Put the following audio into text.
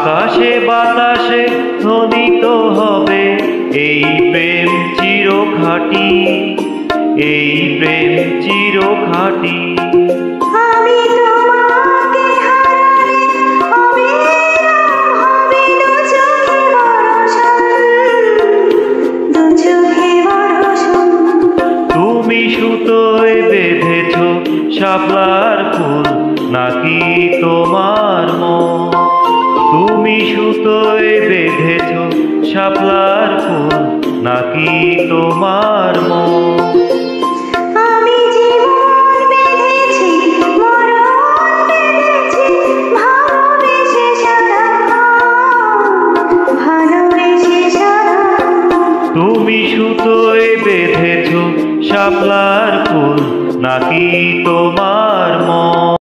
আকাশে বাতাসে ধ্বনিত হবে এই প্রেম চিরখাঁটি, এই প্রেম চিরখাঁটি। আমি তোমাকে হারালে অবিরাম হবে দু চোখে বর্ষণ, দু চোখে বর্ষণ। তুমি সুতোয় বেঁধেছ শাপলার ফুল নাকি তোমার মন? তুমি সুতোয় বেঁধেছ শাপলার ফুল নাকি তোমার মন? আমি জীবন বেঁধেছি, মরণ বেঁধেছি, ভালোবেসে সারাক্ষণ, ভালোবেসে সারাক্ষণ। তুমি সুতোয় বেঁধেছ শাপলার ফুল নাকি তোমার মন?